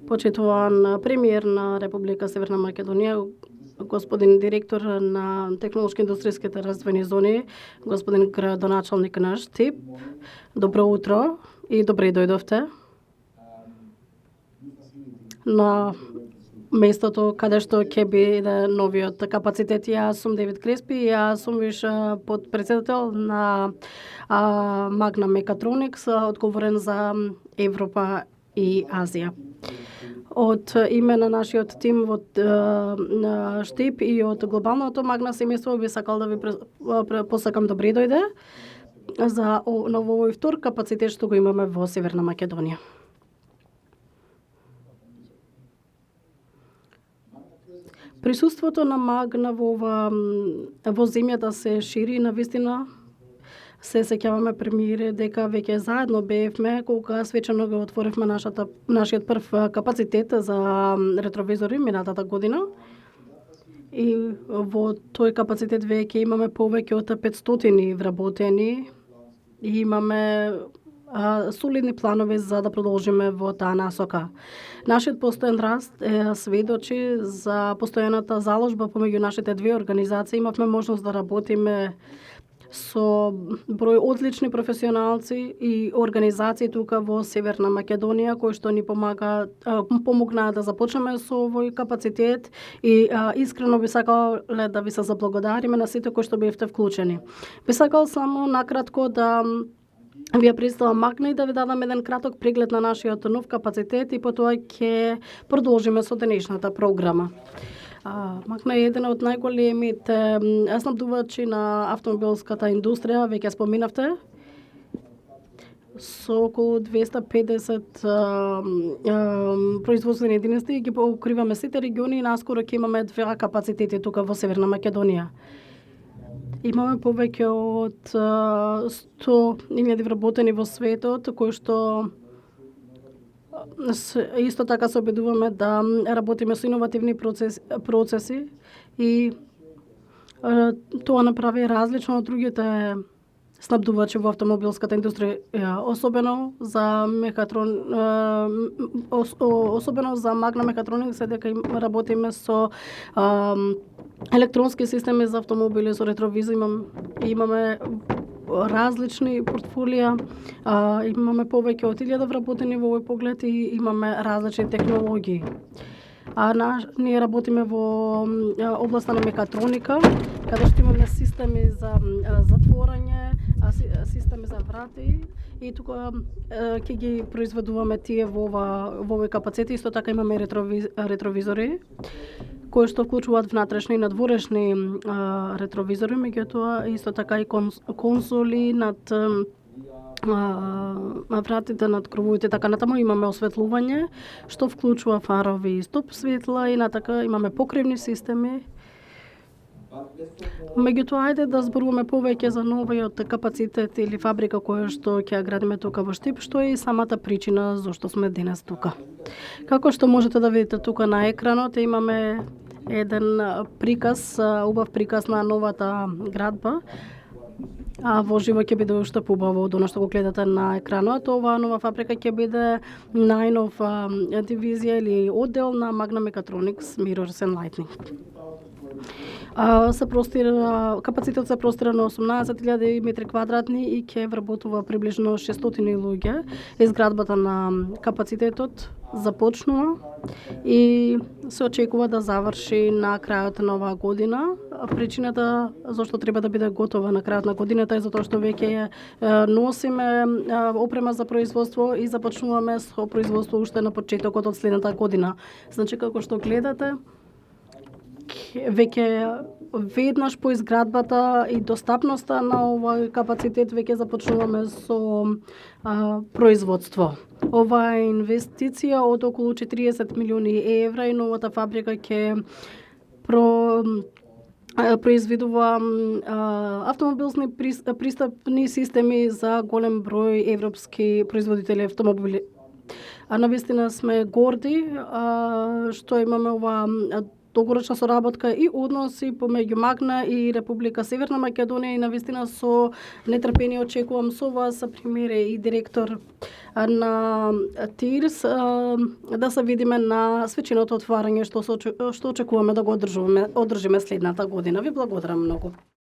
Почитуван премиер на Република Северна Македонија, господин директор на технолошко-индустријските развојни зони, господин градоначалник на Штип, добро утро и добре дојдовте на местото каде што ќе биде новиот капацитет. Јас сум Девид Креспи, јас сум виш подпредседател на Magna Mechatronics, одговорен за Европа и Азија. Од име на нашиот тим во Штип и од глобалното Магна семејство би сакал да ви посакам добре дојде за овој втор капацитет што го имаме во Северна Македонија. Присуството на Магна во земјата се шири навистина. Се сеќаваме премиери дека веќе заедно бевме кога свечено го отворивме нашиот прв капацитет за ретровизори минатата година. И во тој капацитет веќе имаме повеќе од 500 вработени и имаме солидни планови за да продолжиме во таа насока. Нашиот постојан раст сведочи за постојаната заложба помеѓу нашите две организации. Имавме можност да работиме со број одлични професионалци и организации тука во Северна Македонија кои што ни помогнаа да започнеме со овој капацитет и искрено би сакале да ви се заблагодариме на сите кои што бевте вклучени. Би сакал само накратко да ви ја представам Магна и да ви дадам еден краток преглед на нашиот нов капацитет и потоа ќе продолжиме со денешната програма. Магна е еден од најголемите снабдувачи на автомобилската индустрија, веќе споминавте, со околу 250 производствени единици ги покриваме сите региони и наскоро ќе имаме 2 капацитети тука во Северна Македонија. Имаме повеќе од 100.000 вработени во светот, кои што исто така се обидуваме да работиме со иновативни процеси и тоа направи различно од другите снабдувачи во автомобилската индустрија, особено за Magna Mechatronics, дека работиме со електронски системи за автомобили, со ретровизор, имаме различни портфолија, имаме повеќе од 1000 вработени во овој поглед и имаме различни технологии. Ние работиме во областа на мекатроника, каде што имаме системи за затворање, системи за врати и тука ќе ги произведуваме тие во овој капацитет. Исто така имаме ретровизори кои што вклучуваат внатрешни и надворешни ретровизори, меѓутоа исто така и конзоли над вратите, над крововите, така натаму имаме осветлување што вклучува фарови и стоп светла и натака имаме покривни системи. Меѓутоа, ајде да зборуваме повеќе за новиот капацитет или фабрика која што ќе ја градиме тука во Штип, што е и самата причина зашто сме денес тука. Како што можете да видите тука на екранот, имаме еден приказ, убав приказ на новата градба. Во живо ќе биде уште побаво од она што го гледате на екранот. Оваа нова фабрика ќе биде најнов дивизија или оддел на Magna Mechatronics Mirrors and Lighting. Капацитетот се простира на 18.000 метри квадратни и ќе вработува приближно 600 луѓе. Изградбата на капацитетот започнува и се очекува да заврши на крајот на оваа година. Причината зашто треба да биде готова на крајот на годината е затоа што веќе носиме опрема за производство и започнуваме со производство уште на почетокот од следната година. Значи, како што гледате, веќе веднаш по изградбата и достапноста на овој капацитет веќе започнуваме со производство. Оваа инвестиција од околу 40 милиони евра и новата фабрика ќе произведува автомобилски пристапни системи за голем број европски производители автомобили. Навистина сме горди што имаме оваа долгорочна соработка и односи помеѓу Магна и Република Северна Македонија и навистина со нетрпение очекувам со вас, премиере и директор на ТИРС, да се видиме на свеченото отварање што очекуваме да го одржиме следната година. Ви благодарам многу.